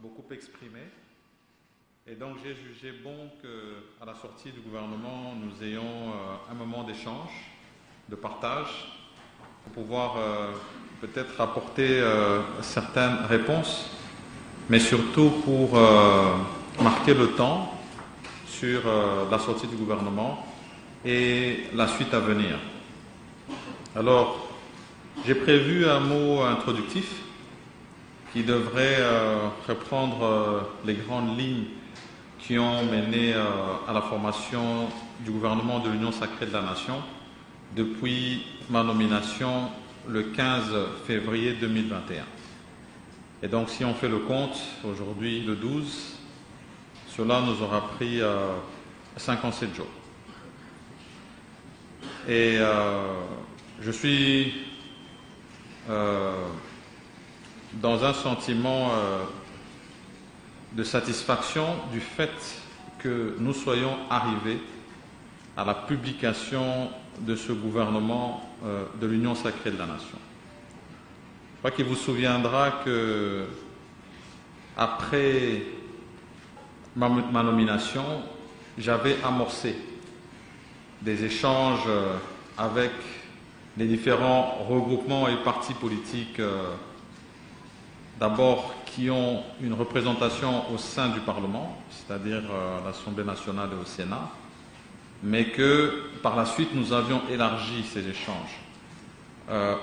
beaucoup exprimé. Et donc j'ai jugé bon qu'à la sortie du gouvernement, nous ayons un moment d'échange, de partage, pour pouvoir peut-être apporter certaines réponses, mais surtout pour marquer le temps sur la sortie du gouvernement et la suite à venir. Alors, j'ai prévu un mot introductif qui devrait reprendre les grandes lignes qui ont mené à la formation du gouvernement de l'Union sacrée de la Nation depuis ma nomination le 15 février 2021. Et donc, si on fait le compte, aujourd'hui le 12, cela nous aura pris 57 jours. Et je suis dans un sentiment de satisfaction du fait que nous soyons arrivés à la publication de ce gouvernement de l'Union sacrée de la Nation. Je crois qu'il vous souviendra que après ma nomination, j'avais amorcé des échanges avec les différents regroupements et partis politiques, d'abord qui ont une représentation au sein du Parlement, c'est-à-dire à l'Assemblée nationale et au Sénat, mais que par la suite nous avions élargi ces échanges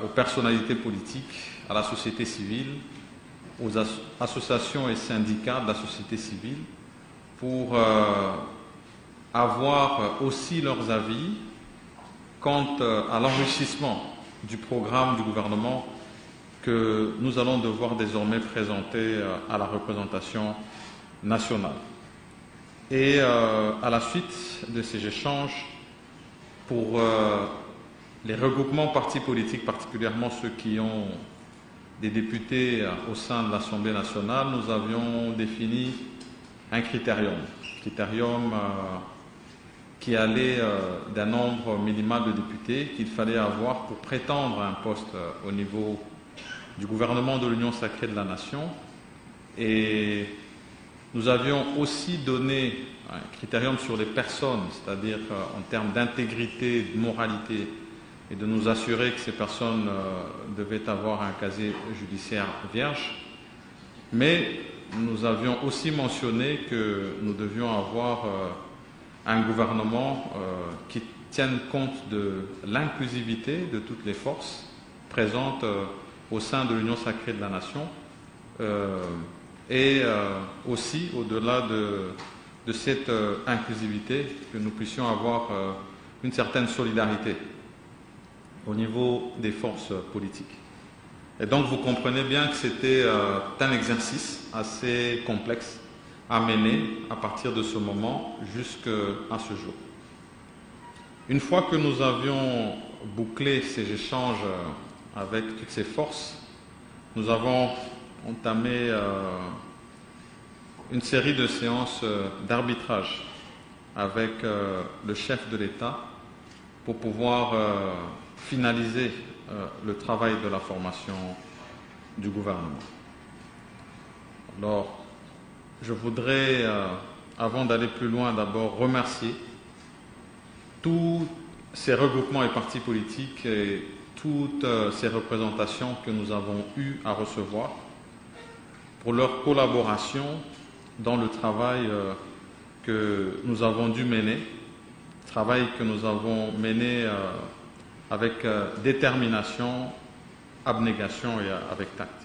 aux personnalités politiques, à la société civile, aux associations et syndicats de la société civile, pour avoir aussi leurs avis quant à l'enrichissement du programme du gouvernement que nous allons devoir désormais présenter à la représentation nationale. Et à la suite de ces échanges, pour les regroupements partis politiques, particulièrement ceux qui ont des députés au sein de l'Assemblée nationale, nous avions défini un critérium qui allait d'un nombre minimal de députés qu'il fallait avoir pour prétendre à un poste au niveau du gouvernement de l'Union sacrée de la Nation. Et nous avions aussi donné un critérium sur les personnes, c'est-à-dire en termes d'intégrité, de moralité, et de nous assurer que ces personnes devaient avoir un casier judiciaire vierge. Mais nous avions aussi mentionné que nous devions avoir un gouvernement qui tienne compte de l'inclusivité de toutes les forces présentes au sein de l'Union sacrée de la Nation et aussi, au-delà de cette inclusivité, que nous puissions avoir une certaine solidarité au niveau des forces politiques. Et donc vous comprenez bien que c'était un exercice assez complexe à mener à partir de ce moment jusqu'à ce jour. Une fois que nous avions bouclé ces échanges avec toutes ces forces, nous avons entamé une série de séances d'arbitrage avec le chef de l'État pour pouvoir finaliser le travail de la formation du gouvernement. Alors, je voudrais, avant d'aller plus loin, d'abord remercier tous ces regroupements et partis politiques et toutes ces représentations que nous avons eu à recevoir pour leur collaboration dans le travail que nous avons dû mener, travail que nous avons mené avec détermination, abnégation et avec tact.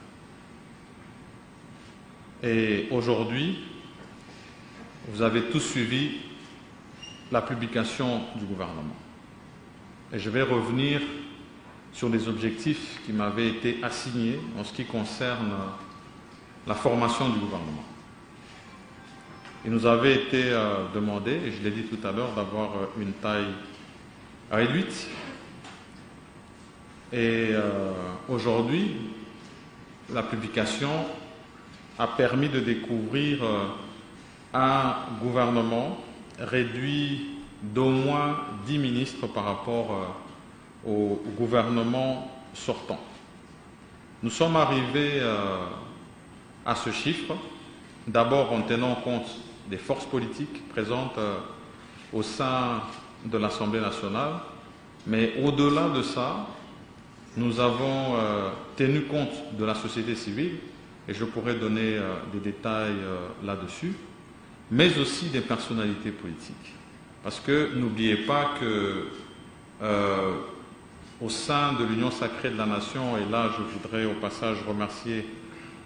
Et aujourd'hui, vous avez tous suivi la publication du gouvernement. Et je vais revenir sur les objectifs qui m'avaient été assignés en ce qui concerne la formation du gouvernement. Il nous avait été demandé, et je l'ai dit tout à l'heure, d'avoir une taille réduite. Et aujourd'hui, la publication a permis de découvrir un gouvernement réduit d'au moins 10 ministres par rapport au gouvernement sortant. Nous sommes arrivés à ce chiffre d'abord en tenant compte des forces politiques présentes au sein de l'Assemblée nationale, mais au-delà de ça, nous avons tenu compte de la société civile, et je pourrais donner des détails là-dessus, mais aussi des personnalités politiques. Parce que n'oubliez pas que au sein de l'Union sacrée de la Nation, et là je voudrais au passage remercier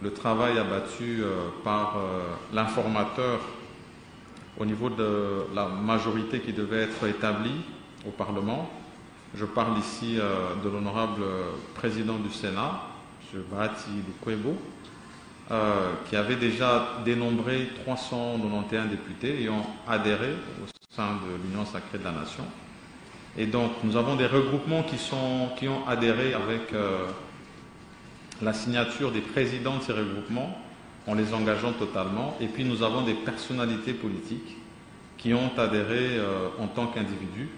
le travail abattu par l'informateur au niveau de la majorité qui devait être établie au Parlement. Je parle ici de l'honorable président du Sénat, M. Bahati Lukwebo, qui avait déjà dénombré 391 députés ayant adhéré au sein de l'Union sacrée de la Nation. Et donc, nous avons des regroupements qui ont adhéré avec la signature des présidents de ces regroupements, en les engageant totalement. Et puis, nous avons des personnalités politiques qui ont adhéré en tant qu'individus.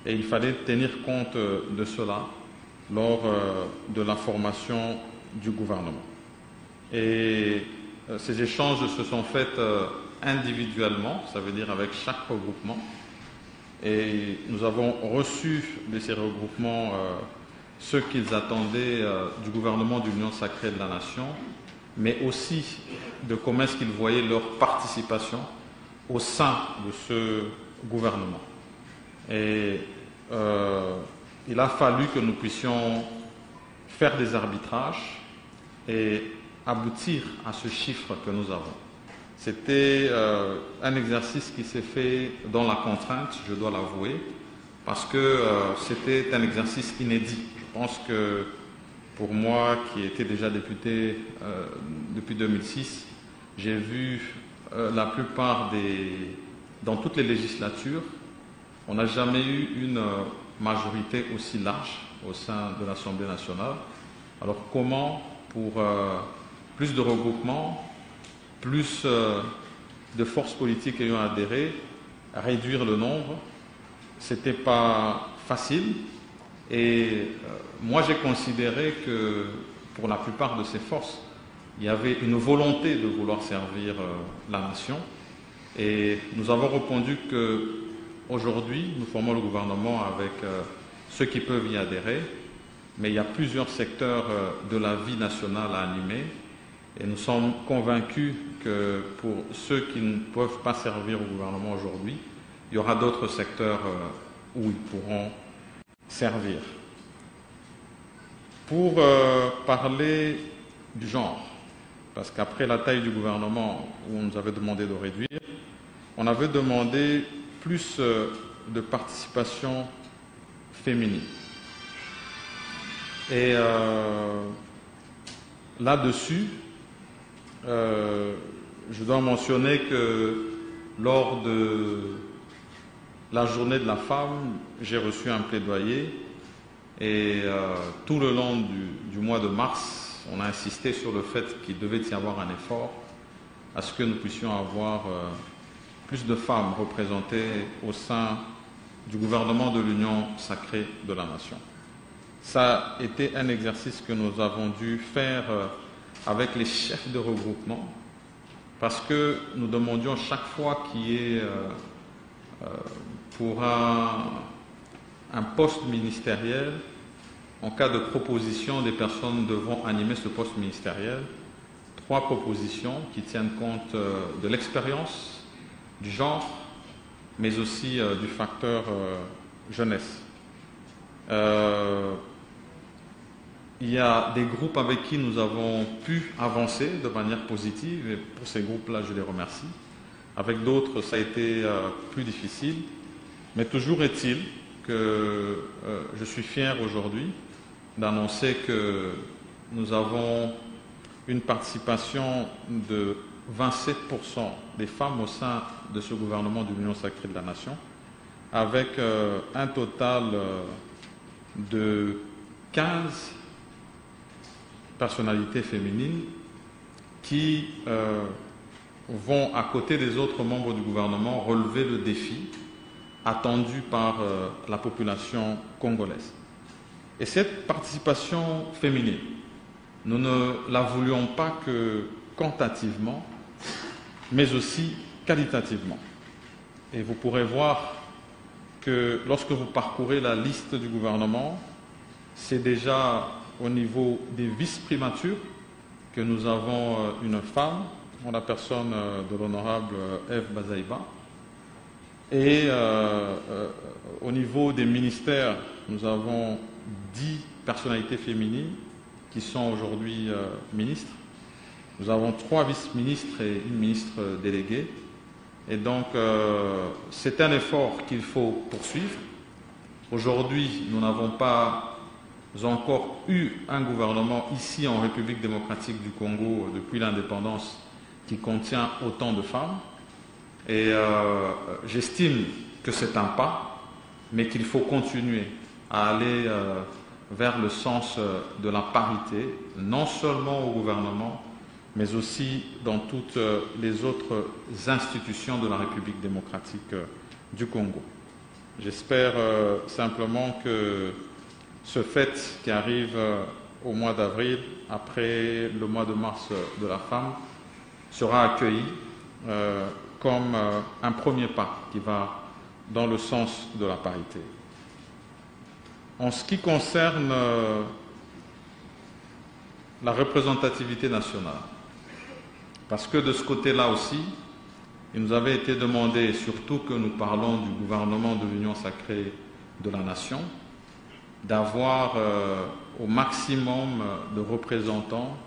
Et il fallait tenir compte de cela lors de la formation du gouvernement. Et ces échanges se sont faits individuellement, ça veut dire avec chaque regroupement. Et nous avons reçu de ces regroupements ce qu'ils attendaient du gouvernement de l'Union sacrée de la Nation, mais aussi de comment est-ce qu'ils voyaient leur participation au sein de ce gouvernement. Et il a fallu que nous puissions faire des arbitrages et aboutir à ce chiffre que nous avons. C'était un exercice qui s'est fait dans la contrainte, je dois l'avouer, parce que c'était un exercice inédit. Je pense que pour moi, qui étais déjà député depuis 2006, j'ai vu la plupart dans toutes les législatures, on n'a jamais eu une majorité aussi large au sein de l'Assemblée nationale. Alors comment, pour plus de regroupements, plus de forces politiques ayant adhéré, réduire le nombre, ce n'était pas facile. Et moi, j'ai considéré que pour la plupart de ces forces, il y avait une volonté de vouloir servir la nation. Et nous avons répondu qu'aujourd'hui, nous formons le gouvernement avec ceux qui peuvent y adhérer, mais il y a plusieurs secteurs de la vie nationale à animer. Et nous sommes convaincus que pour ceux qui ne peuvent pas servir au gouvernement aujourd'hui, il y aura d'autres secteurs où ils pourront servir. Pour parler du genre, parce qu'après la taille du gouvernement où on nous avait demandé de réduire, on avait demandé plus de participation féminine. Et là-dessus, je dois mentionner que lors de la journée de la femme, j'ai reçu un plaidoyer et tout le long du mois de mars, on a insisté sur le fait qu'il devait y avoir un effort à ce que nous puissions avoir plus de femmes représentées au sein du gouvernement de l'Union sacrée de la Nation. Ça a été un exercice que nous avons dû faire avec les chefs de regroupement, parce que nous demandions chaque fois qu'il y ait pour un poste ministériel, en cas de proposition des personnes devant animer ce poste ministériel, 3 propositions qui tiennent compte de l'expérience, du genre, mais aussi du facteur jeunesse. Il y a des groupes avec qui nous avons pu avancer de manière positive, et pour ces groupes-là, je les remercie. Avec d'autres, ça a été plus difficile, mais toujours est-il que je suis fier aujourd'hui d'annoncer que nous avons une participation de 27% des femmes au sein de ce gouvernement de l'Union sacrée de la Nation, avec un total de 15 personnalités féminines qui vont, à côté des autres membres du gouvernement, relever le défi attendu par la population congolaise. Et cette participation féminine, nous ne la voulions pas que quantitativement, mais aussi qualitativement. Et vous pourrez voir que lorsque vous parcourez la liste du gouvernement, c'est déjà au niveau des vice-primatures que nous avons une femme, en la personne de l'honorable Ève Bazaïba. Et au niveau des ministères, nous avons 10 personnalités féminines qui sont aujourd'hui ministres. Nous avons 3 vice-ministres et une ministre déléguée. Et donc, c'est un effort qu'il faut poursuivre. Aujourd'hui, nous n'avons pas encore eu un gouvernement ici en République démocratique du Congo depuis l'indépendance qui contient autant de femmes. Et j'estime que c'est un pas, mais qu'il faut continuer à aller vers le sens de la parité, non seulement au gouvernement, mais aussi dans toutes les autres institutions de la République démocratique du Congo. J'espère simplement que ce fait qui arrive au mois d'avril, après le mois de mars de la femme, sera accueilli comme un premier pas qui va dans le sens de la parité. En ce qui concerne la représentativité nationale, parce que de ce côté-là aussi, il nous avait été demandé, surtout que nous parlons du gouvernement de l'Union sacrée de la nation, d'avoir au maximum de représentants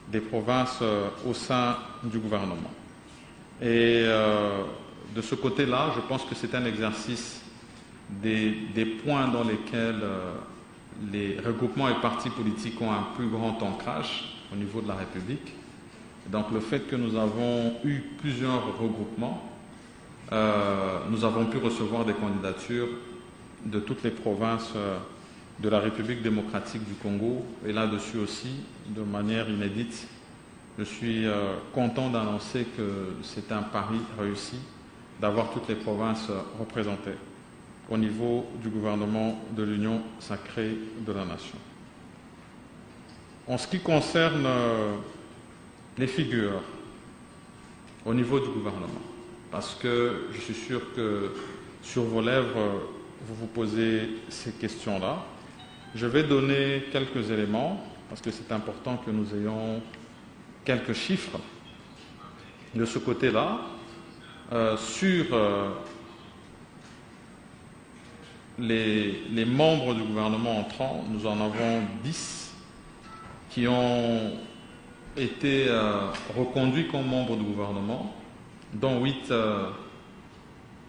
des provinces au sein du gouvernement. Et de ce côté-là, je pense que c'est un exercice des points dans lesquels les regroupements et partis politiques ont un plus grand ancrage au niveau de la République. Donc le fait que nous avons eu plusieurs regroupements, nous avons pu recevoir des candidatures de toutes les provinces de la République démocratique du Congo. Et là-dessus aussi, de manière inédite, je suis content d'annoncer que c'est un pari réussi d'avoir toutes les provinces représentées au niveau du gouvernement de l'Union sacrée de la nation. En ce qui concerne les figures au niveau du gouvernement, parce que je suis sûr que sur vos lèvres, vous vous posez ces questions-là. Je vais donner quelques éléments, parce que c'est important que nous ayons quelques chiffres de ce côté-là. Sur les membres du gouvernement entrant, nous en avons 10 qui ont été reconduits comme membres du gouvernement, dont 8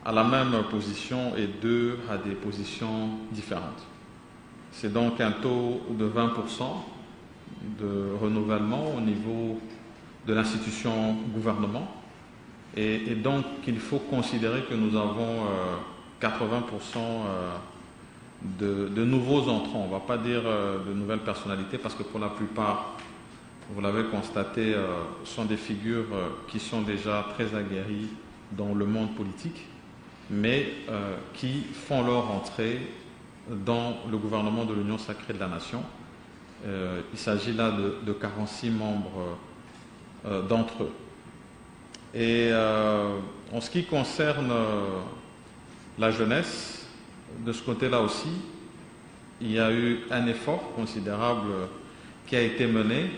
à la même position et 2 à des positions différentes. C'est donc un taux de 20% de renouvellement au niveau de l'institution gouvernement. Et donc, il faut considérer que nous avons 80% de nouveaux entrants. On ne va pas dire de nouvelles personnalités parce que pour la plupart, vous l'avez constaté, sont des figures qui sont déjà très aguerries dans le monde politique, mais qui font leur entrée dans le gouvernement de l'Union sacrée de la nation. Il s'agit là de 46 membres d'entre eux. Et en ce qui concerne la jeunesse, de ce côté-là aussi, il y a eu un effort considérable qui a été mené.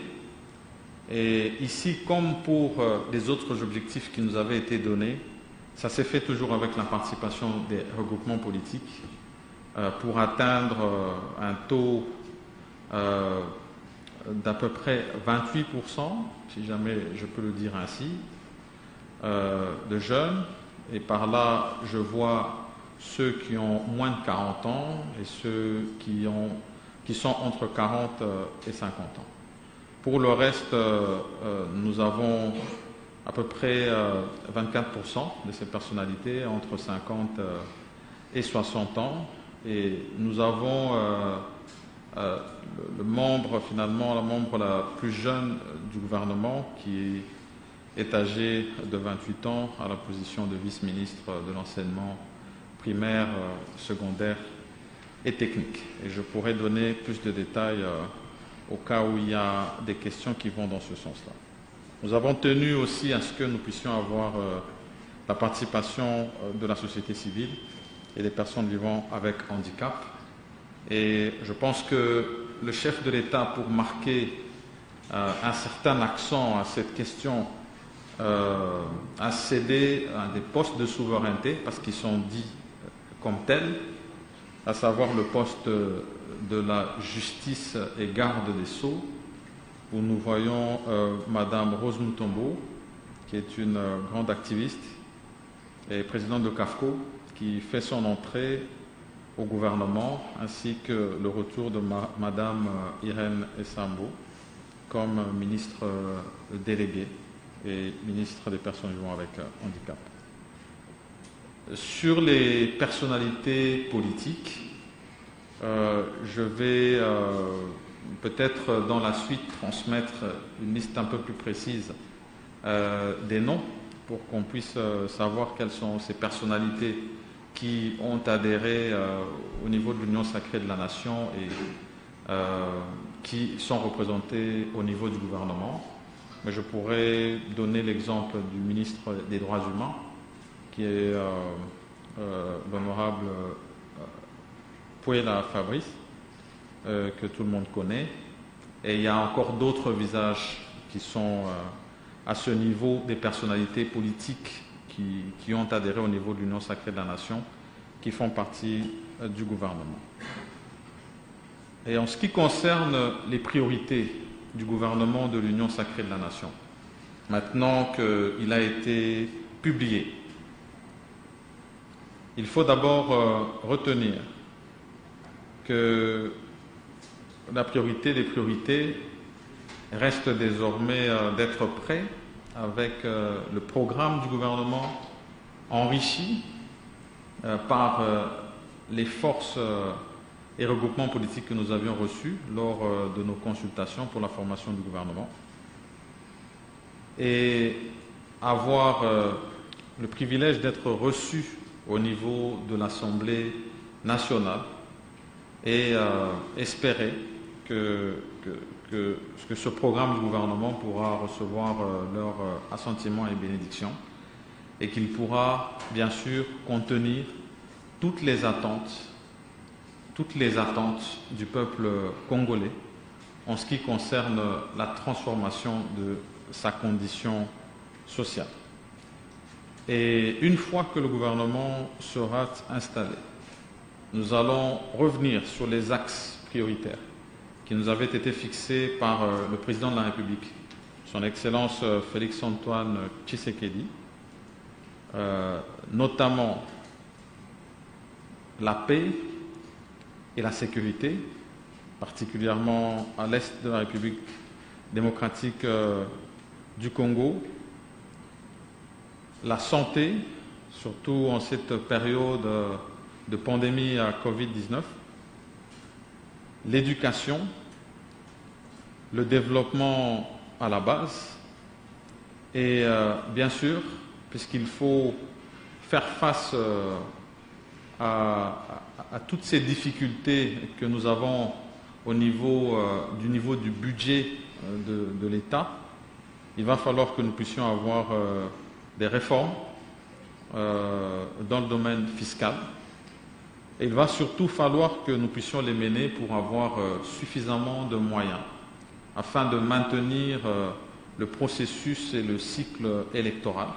Et ici, comme pour les autres objectifs qui nous avaient été donnés, ça s'est fait toujours avec la participation des regroupements politiques pour atteindre un taux d'à peu près 28%, si jamais je peux le dire ainsi, de jeunes. Et par là, je vois ceux qui ont moins de 40 ans et ceux qui sont entre 40 et 50 ans. Pour le reste, nous avons à peu près 24% de ces personnalités entre 50 et 60 ans. Et nous avons le membre, finalement, la membre la plus jeune du gouvernement qui est âgée de 28 ans à la position de vice-ministre de l'enseignement primaire, secondaire et technique. Et je pourrais donner plus de détails au cas où il y a des questions qui vont dans ce sens-là. Nous avons tenu aussi à ce que nous puissions avoir la participation de la société civile et des personnes vivant avec handicap. Et je pense que le chef de l'État, pour marquer un certain accent à cette question, a cédé à des postes de souveraineté, parce qu'ils sont dits comme tels, à savoir le poste de la justice et garde des sceaux, où nous voyons Madame Rose Mutombo, qui est une grande activiste et présidente de CAFCO, qui fait son entrée au gouvernement, ainsi que le retour de Madame Irène Essambo comme ministre déléguée et ministre des personnes vivant avec handicap. Sur les personnalités politiques, je vais peut-être dans la suite transmettre une liste un peu plus précise des noms pour qu'on puisse savoir quelles sont ces personnalités qui ont adhéré au niveau de l'Union sacrée de la Nation et qui sont représentées au niveau du gouvernement. Mais je pourrais donner l'exemple du ministre des Droits humains, qui est l'honorable Puela Fabrice, que tout le monde connaît. Et il y a encore d'autres visages qui sont à ce niveau des personnalités politiques qui ont adhéré au niveau de l'Union sacrée de la Nation, qui font partie du gouvernement. Et en ce qui concerne les priorités du gouvernement de l'Union sacrée de la Nation, maintenant qu'il a été publié, il faut d'abord retenir que la priorité des priorités reste désormais d'être prêt avec le programme du gouvernement enrichi par les forces et regroupements politiques que nous avions reçus lors de nos consultations pour la formation du gouvernement, et avoir le privilège d'être reçu au niveau de l'Assemblée nationale et espérer que ce programme du gouvernement pourra recevoir leur assentiment et bénédiction, et qu'il pourra bien sûr contenir toutes les attentes du peuple congolais en ce qui concerne la transformation de sa condition sociale. Et une fois que le gouvernement sera installé, nous allons revenir sur les axes prioritaires qui nous avaient été fixés par le président de la République, son Excellence Félix-Antoine Tshisekedi, notamment la paix et la sécurité, particulièrement à l'est de la République démocratique du Congo, la santé, surtout en cette période de pandémie à Covid-19, l'éducation, le développement à la base et bien sûr, puisqu'il faut faire face à toutes ces difficultés que nous avons au niveau du budget de l'État, il va falloir que nous puissions avoir des réformes dans le domaine fiscal. Et il va surtout falloir que nous puissions les mener pour avoir suffisamment de moyens afin de maintenir le processus et le cycle électoral,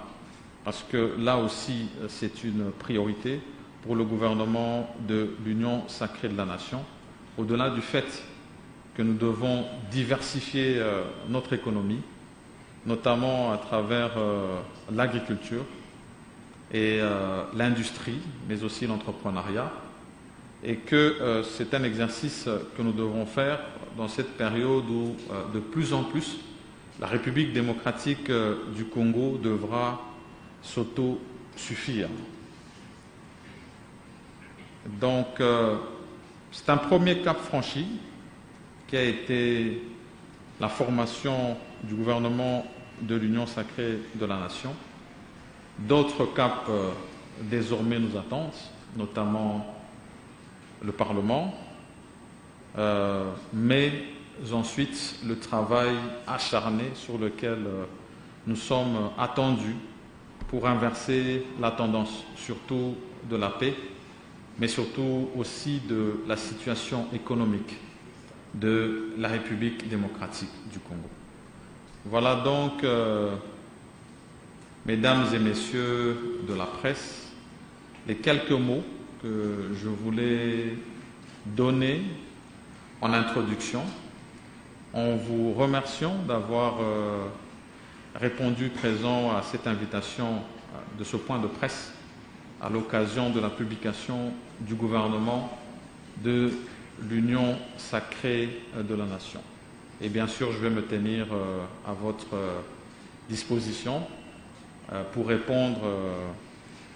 parce que là aussi c'est une priorité pour le gouvernement de l'Union sacrée de la Nation, au-delà du fait que nous devons diversifier notre économie, notamment à travers l'agriculture et l'industrie, mais aussi l'entrepreneuriat, et que c'est un exercice que nous devons faire dans cette période où de plus en plus la République démocratique du Congo devra s'auto-suffire. Donc c'est un premier cap franchi qui a été la formation du gouvernement de l'Union sacrée de la Nation. D'autres caps désormais nous attendent, notamment le Parlement, mais ensuite le travail acharné sur lequel nous sommes attendus pour inverser la tendance, surtout de la paix, mais surtout aussi de la situation économique de la République démocratique du Congo. Voilà donc, mesdames et messieurs de la presse, les quelques mots que je voulais donner en introduction, en vous remerciant d'avoir répondu présent à cette invitation de ce point de presse à l'occasion de la publication du gouvernement de l'Union sacrée de la nation. Et bien sûr, je vais me tenir à votre disposition pour répondre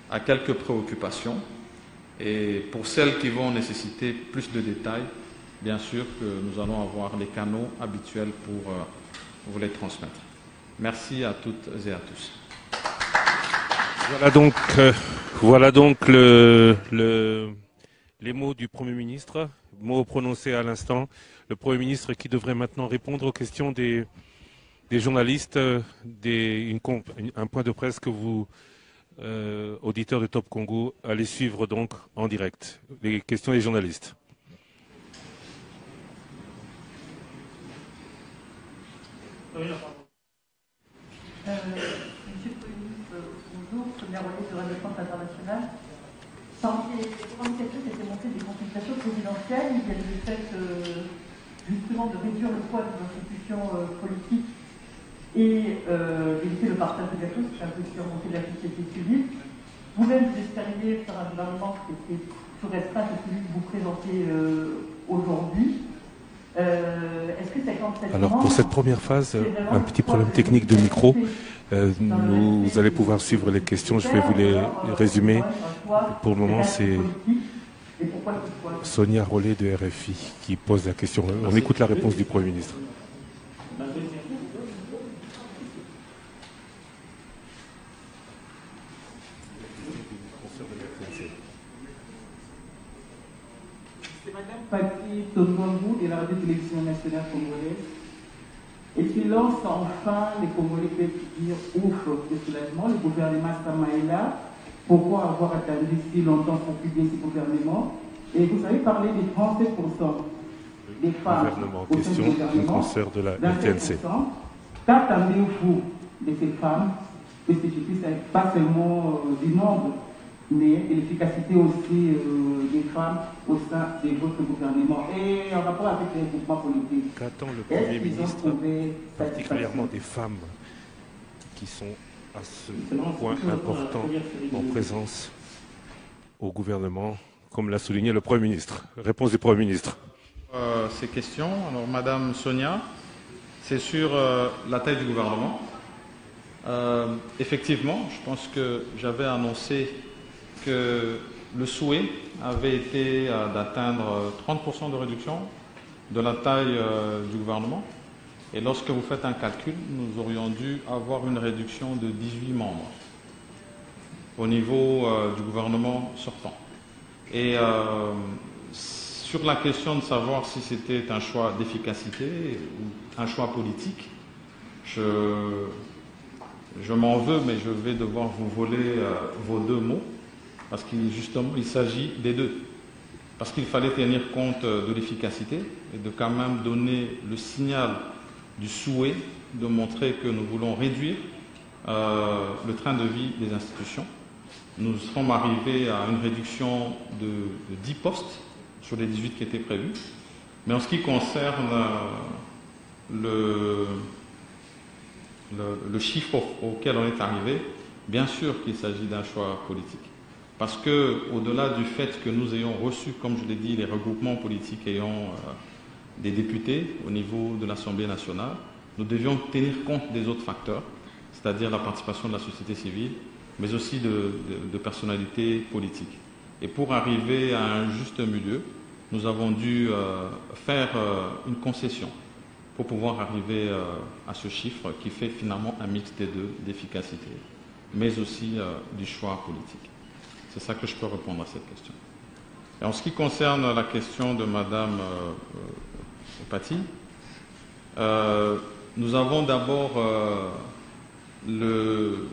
à quelques préoccupations. Et pour celles qui vont nécessiter plus de détails, bien sûr que nous allons avoir les canaux habituels pour vous les transmettre. Merci à toutes et à tous. Voilà donc les mots du Premier ministre, mots prononcés à l'instant. Le Premier ministre qui devrait maintenant répondre aux questions des journalistes, un point de presse que vous, auditeurs de Top Congo, allez suivre donc en direct. Les questions des journalistes. Monsieur le Premier ministre, bonjour, première relais de Radio France Internationale. Parmi les revendications qui étaient montées des consultations présidentielles, il y a le fait justement de réduire le poids des institutions politiques et d'éviter le partage de gâteaux, c'est un peu surmonté de la société civile. Vous-même, vous espériez faire un gouvernement qui était plus restreint que celui que vous présentez aujourd'hui. Est-ce que 57 Alors pour cette première phase, un petit problème technique de micro. Vous allez pouvoir suivre les questions, je vais vous les résumer. Pour le moment, c'est Sonia Rollet de RFI qui pose la question. On écoute la réponse du Premier ministre. Patrick Tongambou de la Radio-Télévision nationale congolaise et qui lance enfin, les Congolais peuvent dire ouf de soulagement, le gouvernement Samaïla. Pourquoi avoir attendu si longtemps pour publier ce gouvernement? Et vous avez parlé des 37% des femmes au sein du gouvernement, concert de la RTNC. Qu'attendez-vous de ces femmes, que je puisse pas seulement du nombre, mais de l'efficacité aussi des femmes au sein de votre gouvernement et en rapport avec les groupements politiques? Qu'attend le Premier ministre, particulièrement des femmes qui sont à ce point important en présence au gouvernement, comme l'a souligné le Premier ministre? Réponse du Premier ministre. Ces questions, alors Madame Sonia, c'est sur la taille du gouvernement. Effectivement, je pense que j'avais annoncé que le souhait avait été d'atteindre 30% de réduction de la taille du gouvernement. Et lorsque vous faites un calcul, nous aurions dû avoir une réduction de 18 membres au niveau du gouvernement sortant. Et sur la question de savoir si c'était un choix d'efficacité ou un choix politique, je m'en veux, mais je vais devoir vous voler vos deux mots. Parce qu'il justement, il s'agit des deux. Parce qu'il fallait tenir compte de l'efficacité et de quand même donner le signal du souhait de montrer que nous voulons réduire le train de vie des institutions. Nous sommes arrivés à une réduction de 10 postes sur les 18 qui étaient prévus. Mais en ce qui concerne le chiffre auquel on est arrivé, bien sûr qu'il s'agit d'un choix politique. Parce que, au-delà du fait que nous ayons reçu, comme je l'ai dit, les regroupements politiques ayant des députés au niveau de l'Assemblée nationale, nous devions tenir compte des autres facteurs, c'est-à-dire la participation de la société civile, mais aussi de personnalités politiques. Et pour arriver à un juste milieu, nous avons dû faire une concession pour pouvoir arriver à ce chiffre qui fait finalement un mix des deux, d'efficacité, mais aussi du choix politique. C'est ça que je peux répondre à cette question. Et en ce qui concerne la question de Madame Paty, nous avons d'abord le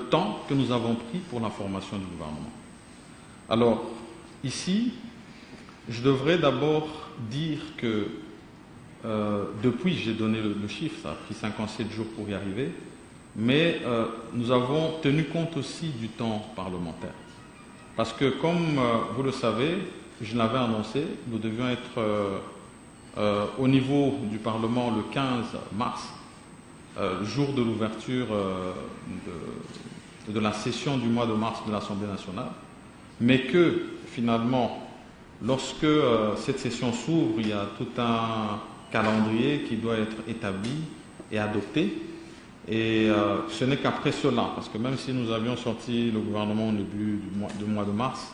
temps que nous avons pris pour la formation du gouvernement. Alors, ici, je devrais d'abord dire que depuis, j'ai donné le chiffre, ça a pris 57 jours pour y arriver, mais nous avons tenu compte aussi du temps parlementaire. Parce que, comme vous le savez, je l'avais annoncé, nous devions être au niveau du Parlement le 15 mars, jour de l'ouverture de la session du mois de mars de l'Assemblée nationale, mais que finalement, lorsque cette session s'ouvre, il y a tout un calendrier qui doit être établi et adopté. Et ce n'est qu'après cela, parce que même si nous avions sorti le gouvernement au début du mois de mars,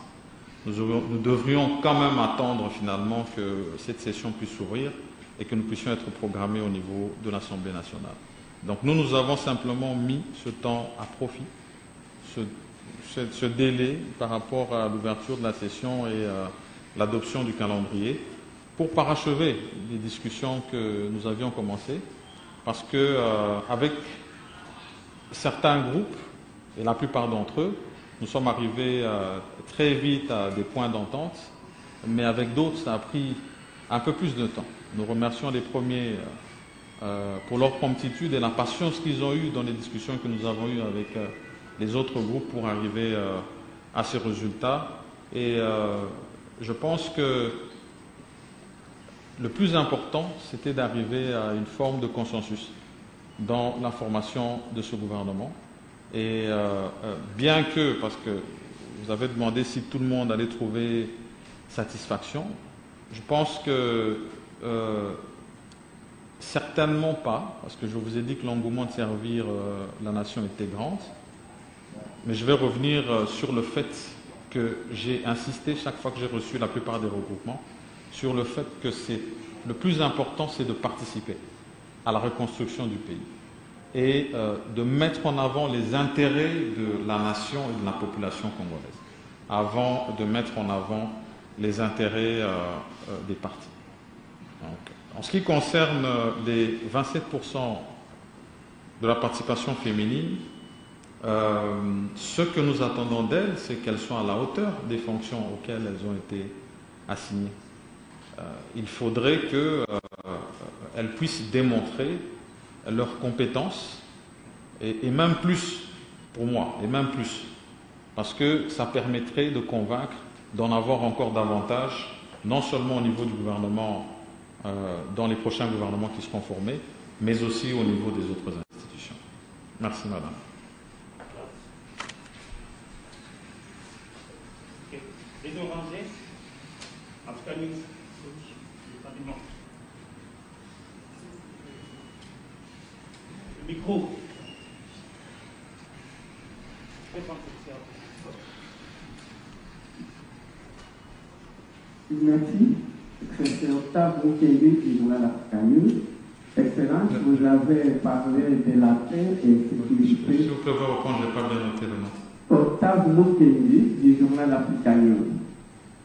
nous devrions quand même attendre finalement que cette session puisse s'ouvrir et que nous puissions être programmés au niveau de l'Assemblée nationale. Donc nous avons simplement mis ce temps à profit, ce délai par rapport à l'ouverture de la session et l'adoption du calendrier pour parachever les discussions que nous avions commencées, parce que avec certains groupes, et la plupart d'entre eux, nous sommes arrivés très vite à des points d'entente, mais avec d'autres, ça a pris un peu plus de temps. Nous remercions les premiers pour leur promptitude et la patience qu'ils ont eue dans les discussions que nous avons eues avec les autres groupes pour arriver à ces résultats. Et je pense que le plus important, c'était d'arriver à une forme de consensus dans la formation de ce gouvernement. Et bien que, parce que vous avez demandé si tout le monde allait trouver satisfaction, je pense que certainement pas, parce que je vous ai dit que l'engouement de servir la nation était grand, mais je vais revenir sur le fait que j'ai insisté chaque fois que j'ai reçu la plupart des regroupements, sur le fait que le plus important, c'est de participer à la reconstruction du pays et de mettre en avant les intérêts de la nation et de la population congolaise, avant de mettre en avant les intérêts des partis. Donc, en ce qui concerne les 27% de la participation féminine, ce que nous attendons d'elles, c'est qu'elles soient à la hauteur des fonctions auxquelles elles ont été assignées. Il faudrait qu'elles puissent démontrer leurs compétences, et même plus, pour moi, et même plus, parce que ça permettrait de convaincre d'en avoir encore davantage, non seulement au niveau du gouvernement, dans les prochains gouvernements qui seront formés, mais aussi au niveau des autres institutions. Merci, madame. Les deux rangées, Abdelkanis, le micro. Merci. C'est Octave Moukeli du journal Africanews. Excellence, vous avez parlé de la paix et sécurité. Si vous pouvez reprendre, je n'ai pas bien noté le nom. Octave Moukeli du journal Africanews.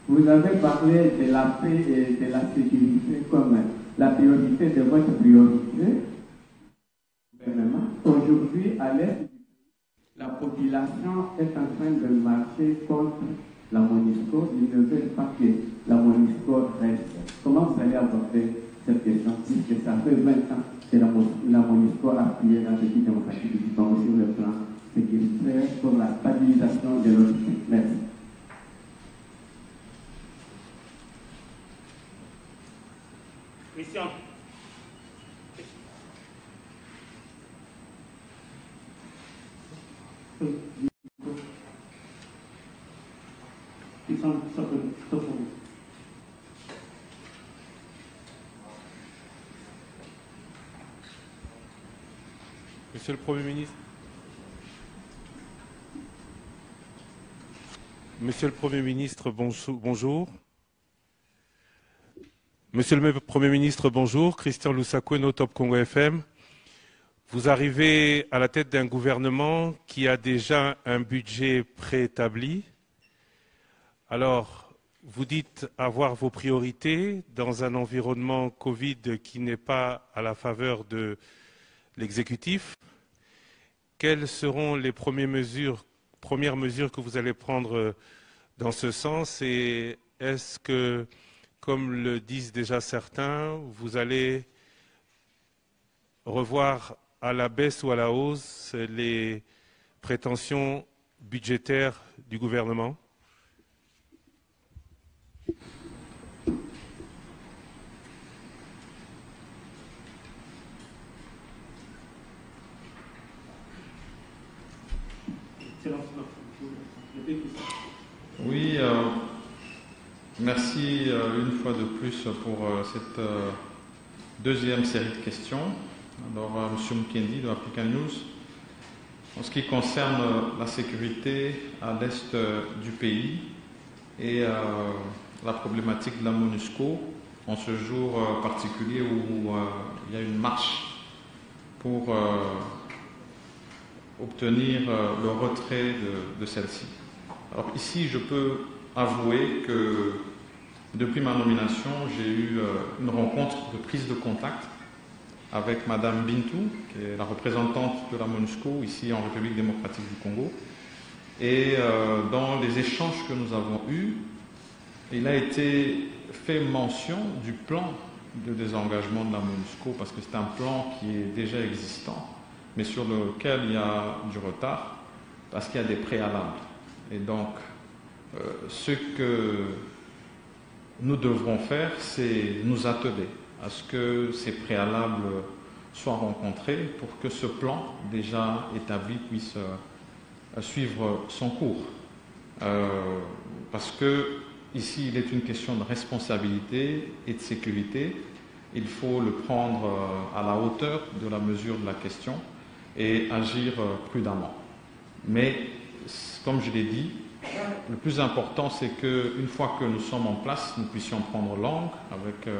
Vous avez parlé de la paix et de la sécurité comme la priorité de votre priorité. Aujourd'hui, à l'Est, la population est en train de marcher contre la MONUSCO. Ils ne veulent pas que la MONUSCO reste. Comment vous allez aborder cette question, puisque ça fait 20 ans que la MONUSCO a appuyé la République démocratique du Congo sur le plan sécuritaire pour la stabilisation de notre pays. Merci. Christian. Monsieur le Premier ministre. Monsieur le Premier ministre, bonjour. Monsieur le Premier ministre, bonjour. Christian Lusakwe, Top Congo FM. Vous arrivez à la tête d'un gouvernement qui a déjà un budget préétabli. Alors, vous dites avoir vos priorités dans un environnement Covid qui n'est pas à la faveur de l'exécutif. Quelles seront les premières mesures que vous allez prendre dans ce sens, et est-ce que, comme le disent déjà certains, vous allez revoir à la baisse ou à la hausse les prétentions budgétaires du gouvernement? Oui, merci une fois de plus pour cette deuxième série de questions. Alors, M. Mukendi de African News, en ce qui concerne la sécurité à l'est du pays et la problématique de la MONUSCO, en ce jour particulier où il y a une marche pour obtenir le retrait de celle-ci. Alors ici, je peux avouer que depuis ma nomination, j'ai eu une rencontre de prise de contact avec Madame Bintou, qui est la représentante de la MONUSCO ici en République démocratique du Congo. Et dans les échanges que nous avons eus, il a été fait mention du plan de désengagement de la MONUSCO, parce que c'est un plan qui est déjà existant, mais sur lequel il y a du retard, parce qu'il y a des préalables. Et donc, ce que nous devrons faire, c'est nous atteler à ce que ces préalables soient rencontrés pour que ce plan déjà établi puisse suivre son cours. Parce que ici, il est une question de responsabilité et de sécurité. Il faut le prendre à la hauteur de la mesure de la question et agir prudemment. Mais, comme je l'ai dit, le plus important, c'est qu'une fois que nous sommes en place, nous puissions prendre langue avec,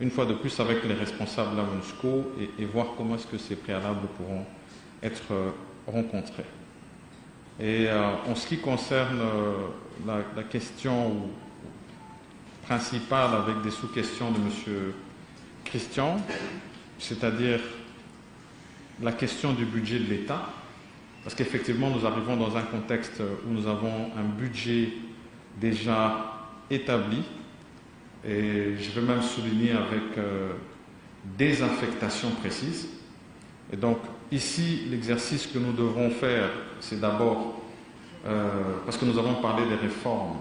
une fois de plus, avec les responsables de la MONUSCO et voir comment est-ce que ces préalables pourront être rencontrés. Et en ce qui concerne la question principale avec des sous-questions de M. Christian, c'est-à-dire la question du budget de l'État, parce qu'effectivement, nous arrivons dans un contexte où nous avons un budget déjà établi, et je veux même souligner avec des affectations précises. Et donc, ici, l'exercice que nous devrons faire, c'est d'abord, parce que nous avons parlé des réformes,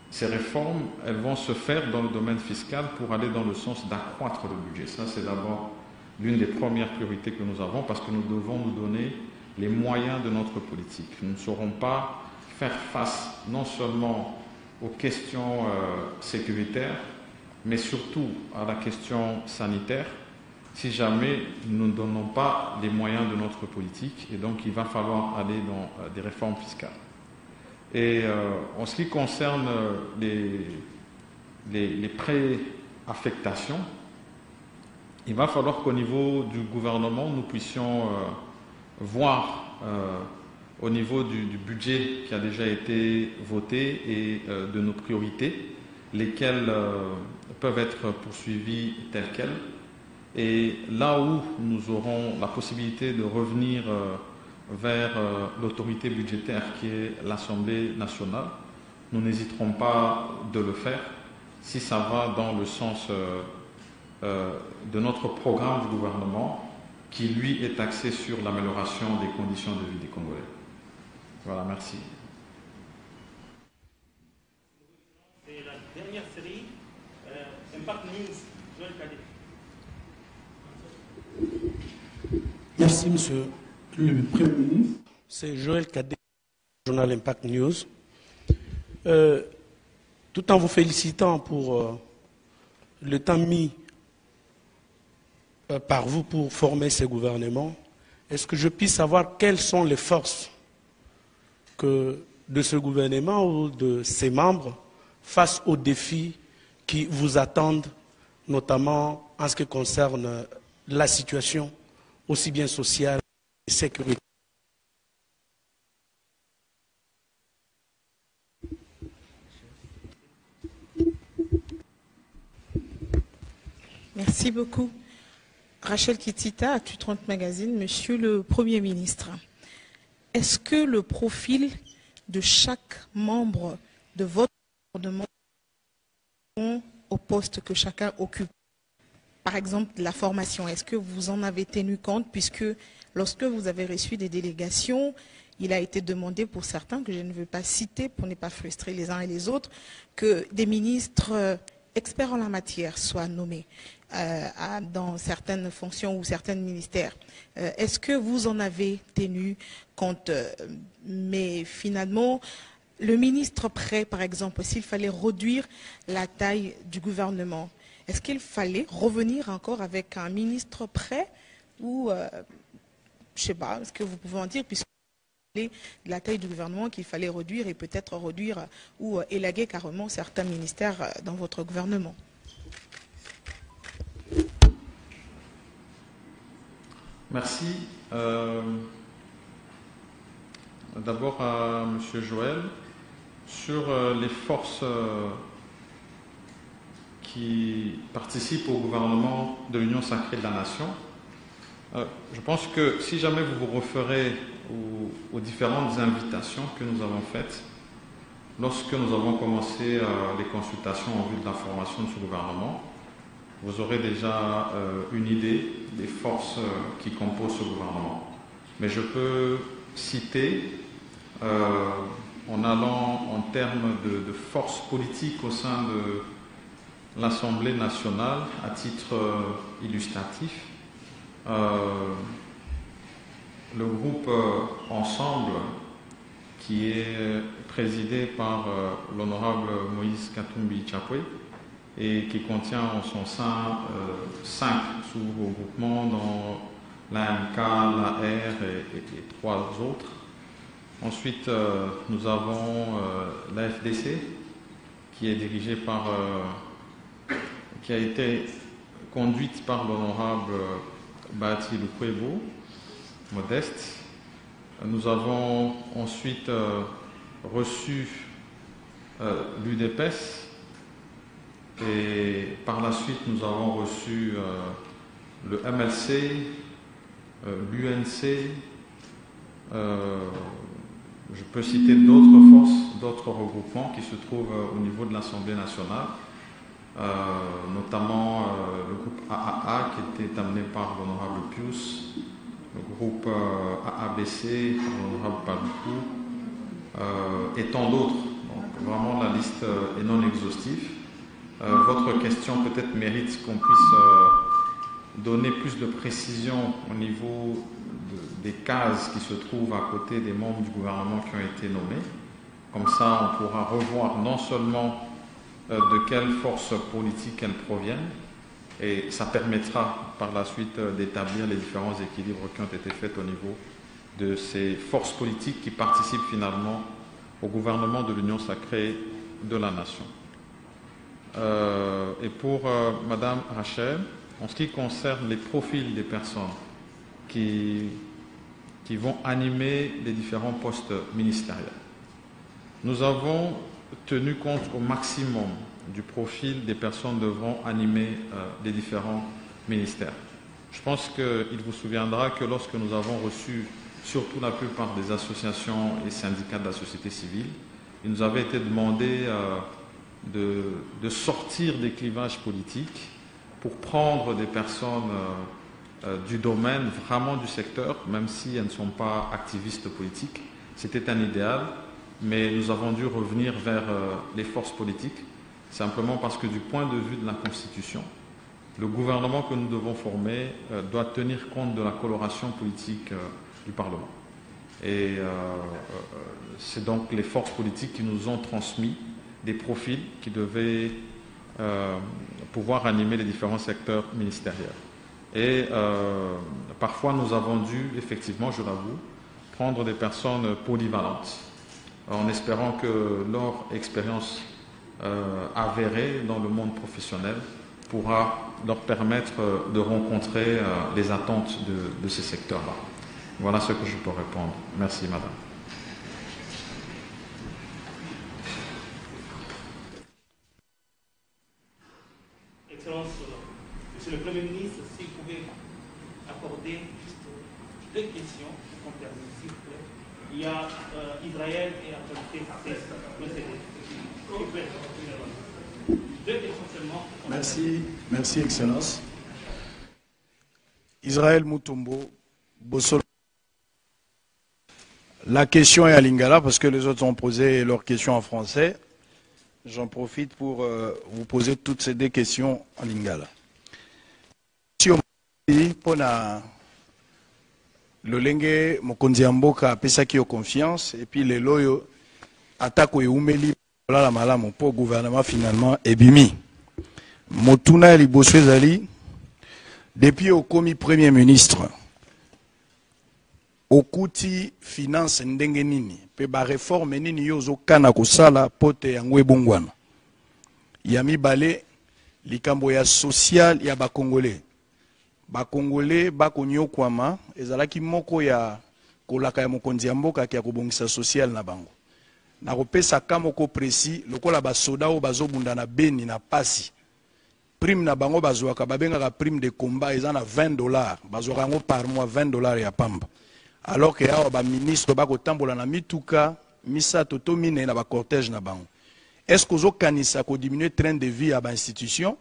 ces réformes, elles vont se faire dans le domaine fiscal pour aller dans le sens d'accroître le budget. Ça, c'est d'abord l'une des premières priorités que nous avons, parce que nous devons nous donner les moyens de notre politique. Nous ne saurons pas faire face non seulement aux questions sécuritaires, mais surtout à la question sanitaire, si jamais nous ne donnons pas les moyens de notre politique. Et donc, il va falloir aller dans des réformes fiscales. Et en ce qui concerne les préaffectations, il va falloir qu'au niveau du gouvernement, nous puissions voir au niveau du budget qui a déjà été voté et de nos priorités, lesquelles peuvent être poursuivies telles quelles. Et là où nous aurons la possibilité de revenir vers l'autorité budgétaire qui est l'Assemblée nationale, nous n'hésiterons pas de le faire si ça va dans le sens de notre programme du gouvernement, qui lui est axé sur l'amélioration des conditions de vie des Congolais. Voilà, merci. C'est la dernière série, Impact News, Joël Cadet. Merci, Monsieur le Premier ministre. C'est Joël Cadet, Journal Impact News. Tout en vous félicitant pour le temps mis par vous pour former ces gouvernements, est-ce que je puisse savoir quelles sont les forces de ce gouvernement ou de ses membres face aux défis qui vous attendent, notamment en ce qui concerne la situation aussi bien sociale que sécuritaire? Merci beaucoup. Rachel Kitita, Actu 30 Magazine. Monsieur le Premier ministre, est-ce que le profil de chaque membre de votre gouvernement au poste que chacun occupe, par exemple la formation, est-ce que vous en avez tenu compte, puisque lorsque vous avez reçu des délégations, il a été demandé pour certains, que je ne veux pas citer pour ne pas frustrer les uns et les autres, que des ministres experts en la matière soient nommés dans certaines fonctions ou certains ministères. Est-ce que vous en avez tenu compte? Mais finalement, le ministre prêt, par exemple, s'il fallait réduire la taille du gouvernement, est-ce qu'il fallait revenir encore avec un ministre prêt ou, je ne sais pas, est-ce que vous pouvez en dire, puisque de la taille du gouvernement qu'il fallait réduire et peut-être réduire ou élaguer carrément certains ministères dans votre gouvernement? Merci. D'abord à M. Joël, sur les forces qui participent au gouvernement de l'Union sacrée de la Nation. Je pense que si jamais vous vous referez aux différentes invitations que nous avons faites, lorsque nous avons commencé les consultations en vue de la formation de ce gouvernement, vous aurez déjà une idée des forces qui composent ce gouvernement. Mais je peux citer, en allant en termes de force politique au sein de l'Assemblée nationale, à titre illustratif, le groupe Ensemble, qui est présidé par l'honorable Moïse Katumbi Chapwe et qui contient en son sein 5 sous-regroupements, dont l'AMK, l'AR et 3 autres. Ensuite, nous avons la FDC, qui est dirigée par, qui a été conduite par l'honorable Bati Lukwebo, Modeste. Nous avons ensuite reçu l'UDPS et par la suite nous avons reçu le MLC, l'UNC. Je peux citer d'autres forces, d'autres regroupements qui se trouvent au niveau de l'Assemblée nationale, notamment le groupe AAA qui était amené par l'honorable Pius, le groupe AABC par l'honorable Paluku, et tant d'autres. Donc vraiment la liste est non exhaustive. Votre question peut-être mérite qu'on puisse donner plus de précision au niveau des cases qui se trouvent à côté des membres du gouvernement qui ont été nommés. Comme ça, on pourra revoir non seulement de quelle force politique elles proviennent, et ça permettra par la suite d'établir les différents équilibres qui ont été faits au niveau de ces forces politiques qui participent finalement au gouvernement de l'Union sacrée de la Nation. Et pour Madame Rachel, en ce qui concerne les profils des personnes qui vont animer les différents postes ministériels, nous avons tenu compte au maximum du profil des personnes devront animer les différents ministères. Je pense qu'il vous souviendra que lorsque nous avons reçu surtout la plupart des associations et syndicats de la société civile, il nous avait été demandé de sortir des clivages politiques pour prendre des personnes du domaine, vraiment du secteur, même si elles ne sont pas activistes politiques. C'était un idéal, mais nous avons dû revenir vers les forces politiques, simplement parce que du point de vue de la Constitution, le gouvernement que nous devons former doit tenir compte de la coloration politique du Parlement. Et c'est donc les forces politiques qui nous ont transmis des profils qui devaient pouvoir animer les différents secteurs ministériels. Et parfois, nous avons dû, effectivement, je l'avoue, prendre des personnes polyvalentes, en espérant que leur expérience avérée dans le monde professionnel pourra leur permettre de rencontrer les attentes de ces secteurs-là. Voilà ce que je peux répondre. Merci, madame. Excellence, Monsieur le Premier ministre, si vous pouvez accorder juste 2 questions, qu'on termine, s'il vous plaît. Il y a Israël et actualité, c'est le CD. S'il vous plaît. 2 questions seulement. Merci, Excellence. Israël Mutombo, Bossolo. La question est à Lingala parce que les autres ont posé leurs questions en français. J'en profite pour vous poser toutes ces 2 questions en Lingala. Pour le lenge mokonzi mboka pesaki yo confiance et puis les loyo atako eumeli la malamu pour gouvernement finalement ebimi motuna liboso ezali depuis au komi premier ministre okuti finance ndenge nini pe ba réforme nini yozo kana kosala pote yango ebongwana ya mibale likambo ya social ya ba congolais bakongole bakonyokwama ezalaki moko ya kolaka ya mokonzi ya mboka ki ya kobongisa social na bango na kopesa ka moko précis lokola basoda o bazobunda na Beni na pasi prime na bango bazwaka babengaka prime de combat eza na $20 bazwaka yango par mois $20 ya pamba alors que awa ba ministre bakotambola na mituka misato to mine na ba cortège na bango est-ce que ozokanisa ko diminuer train de vie à ba institution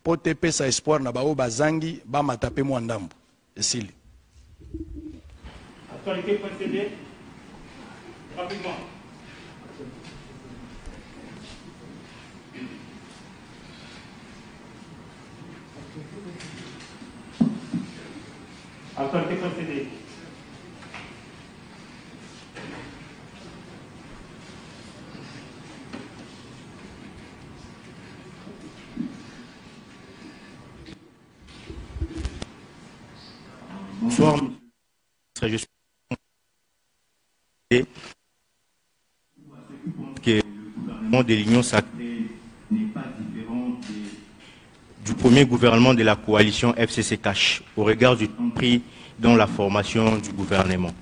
pour te pesa espoir na bao bazangi ba matape mo ndambo esili Actualité.cd rapidement. Actualité.cd. Bonsoir, je suis que le gouvernement de l'Union sacrée n'est pas différent du premier gouvernement de la coalition FCC-CACH au regard du temps pris dans la formation du gouvernement.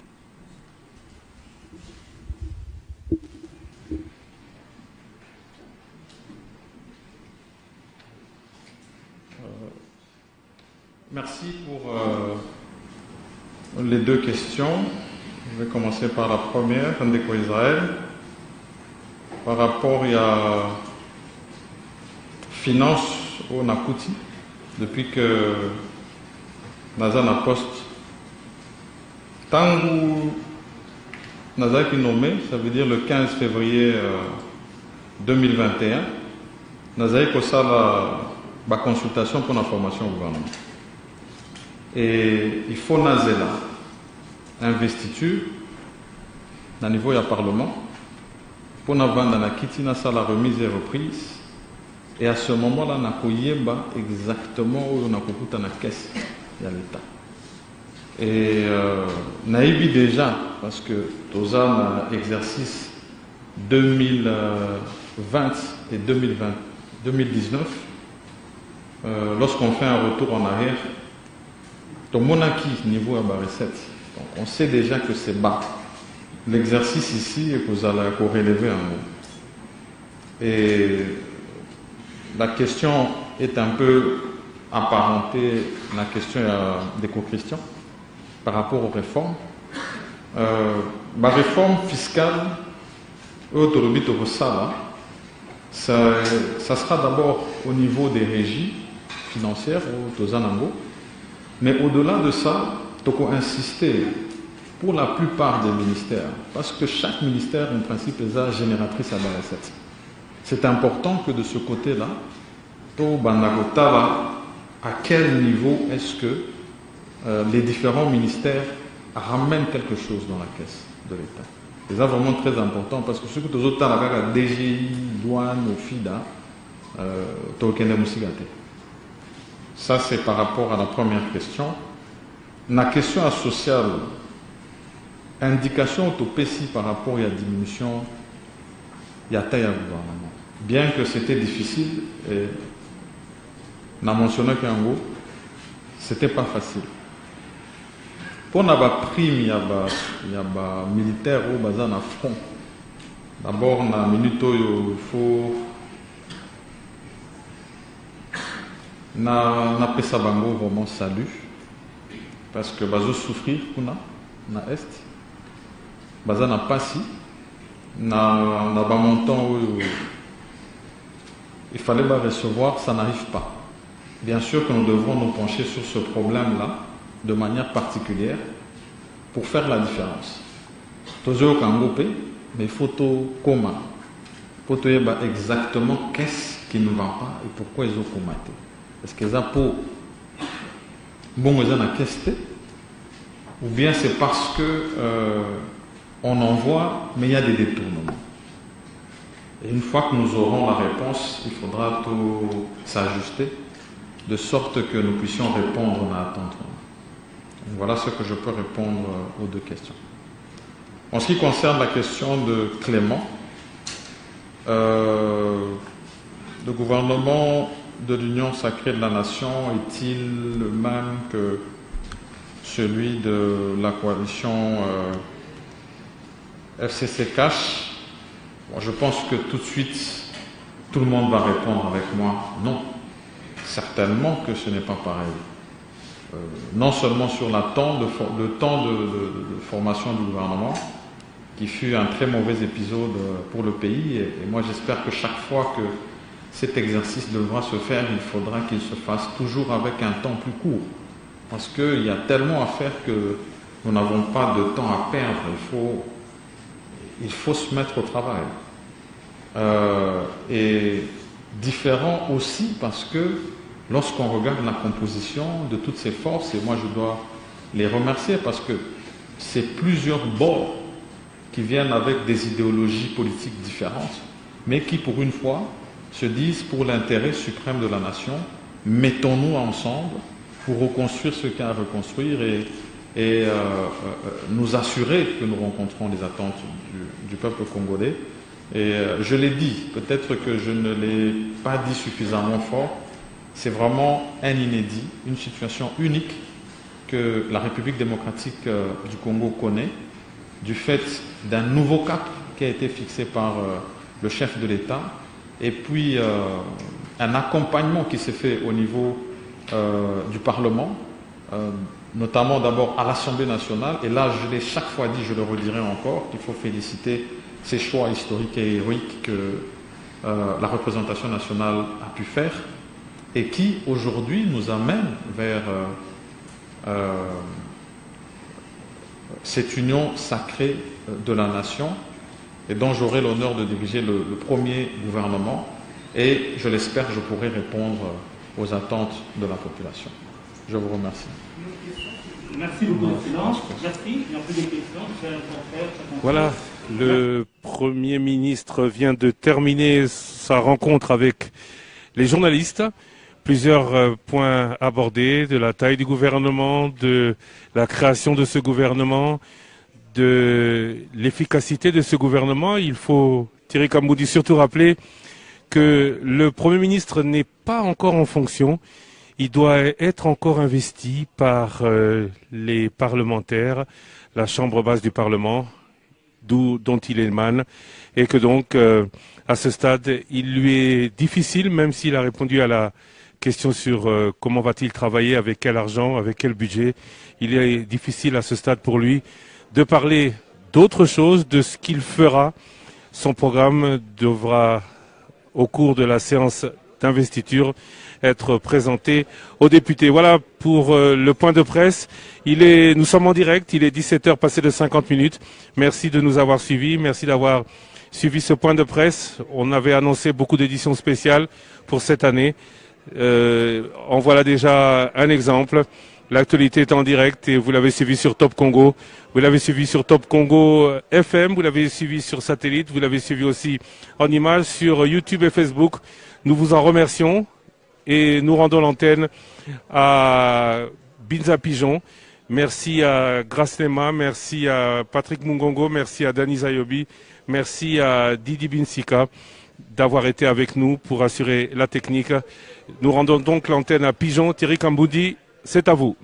Merci pour les 2 questions. Je vais commencer par la première, Ndeko Israël. Par rapport à finance au Nakuti, depuis que Nazana Poste, Tangu Nazaki nommé, ça veut dire le 15 février 2021, Nazaki Kosala la consultation pour la formation au gouvernement. Et il faut nazela investiture au niveau du Parlement pour nous vendre la kitina la remise et reprise. Et à ce moment-là, on a exactement où on a coupé la caisse de l'État. Et on a eu déjà, parce que dans un exercice 2020 et 2019, lorsqu'on fait un retour en arrière, ton monarchie niveau à la recette. Donc on sait déjà que c'est bas. L'exercice ici est que vous allez relever en haut. Et la question est un peu apparentée à la question d'éco-christian par rapport aux réformes. La réforme fiscale, ça sera d'abord au niveau des régies financières au Tozanango. Mais au-delà de ça, il faut insister pour la plupart des ministères, parce que chaque ministère, en principe, est génératrice à la recette. C'est important que de ce côté-là, à quel niveau est-ce que les différents ministères ramènent quelque chose dans la caisse de l'État. C'est vraiment très important, parce que ce que tu as la DGI, douane, ou FIDA, ça, c'est par rapport à la première question. La question sociale, indication au PSI par rapport à la diminution, il y a taille à gouvernement. Bien que c'était difficile, et on a mentionné qu'en gros, c'était pas facile. Pour la prime, il y a des militaires au bazar à front. D'abord, on a minute il faut. Na pesa bango vraiment salut parce que bazo souffrir kuna na est baza na pasi na ba montant où il fallait recevoir, ça n'arrive pas. Bien sûr que nous devrons nous pencher sur ce problème-là de manière particulière pour faire la différence. Toujours Kangopé, mais photo comment, photo exactement qu'est-ce qui ne va pas et pourquoi ils ont combattu. Est-ce qu'ils ont pour bon ils ont questé ou bien c'est parce que on envoie mais il y a des détournements. Et une fois que nous aurons la réponse, il faudra tout s'ajuster de sorte que nous puissions répondre à attendre. Voilà ce que je peux répondre aux deux questions. En ce qui concerne la question de Clément, le gouvernement de l'Union sacrée de la Nation est-il le même que celui de la coalition FCC-Cash? Je pense que tout de suite, tout le monde va répondre avec moi, non. Certainement que ce n'est pas pareil. Non seulement sur le temps de formation du gouvernement, qui fut un très mauvais épisode pour le pays, et moi j'espère que chaque fois que cet exercice devra se faire, il faudra qu'il se fasse toujours avec un temps plus court. Parce qu'il y a tellement à faire que nous n'avons pas de temps à perdre, il faut se mettre au travail. Et différent aussi parce que lorsqu'on regarde la composition de toutes ces forces, et moi je dois les remercier parce que c'est plusieurs bords qui viennent avec des idéologies politiques différentes, mais qui pour une fois se disent pour l'intérêt suprême de la nation, mettons-nous ensemble pour reconstruire ce qu'il y a à reconstruire et nous assurer que nous rencontrons les attentes du peuple congolais. Et je l'ai dit, peut-être que je ne l'ai pas dit suffisamment fort, c'est vraiment un inédit, une situation unique que la République démocratique du Congo connaît, du fait d'un nouveau cap qui a été fixé par le chef de l'État, et puis un accompagnement qui s'est fait au niveau du Parlement, notamment d'abord à l'Assemblée nationale, et là je l'ai chaque fois dit, je le redirai encore, qu'il faut féliciter ces choix historiques et héroïques que la représentation nationale a pu faire et qui aujourd'hui nous amène vers cette union sacrée de la nation et dont j'aurai l'honneur de diriger le premier gouvernement et je l'espère je pourrai répondre aux attentes de la population. Je vous remercie. Merci beaucoup, Excellence. Merci. Il n'y a plus de questions. Voilà, le Premier ministre vient de terminer sa rencontre avec les journalistes. Plusieurs points abordés, de la taille du gouvernement, de la création de ce gouvernement, de l'efficacité de ce gouvernement. Il faut, Thierry Kamboudi, surtout rappeler que le Premier ministre n'est pas encore en fonction. Il doit être encore investi par les parlementaires, la chambre basse du Parlement, dont il émane, et que donc, à ce stade, il lui est difficile, même s'il a répondu à la question sur comment va-t-il travailler, avec quel argent, avec quel budget, il est difficile à ce stade pour lui de parler d'autre chose, de ce qu'il fera. Son programme devra, au cours de la séance d'investiture, être présenté aux députés. Voilà pour le point de presse. Nous sommes en direct, il est 17h passé de 50 minutes. Merci de nous avoir suivis, merci d'avoir suivi ce point de presse. On avait annoncé beaucoup d'éditions spéciales pour cette année. En voilà déjà un exemple. L'actualité est en direct et vous l'avez suivi sur Top Congo. Vous l'avez suivi sur Top Congo FM, vous l'avez suivi sur satellite, vous l'avez suivi aussi en images sur YouTube et Facebook. Nous vous en remercions. Et nous rendons l'antenne à Binza Pigeon. Merci à Grace Lema, merci à Patrick Mungongo, merci à Dani Zayobi, merci à Didi Binsika d'avoir été avec nous pour assurer la technique. Nous rendons donc l'antenne à Pigeon. Thierry Kamboudi, c'est à vous.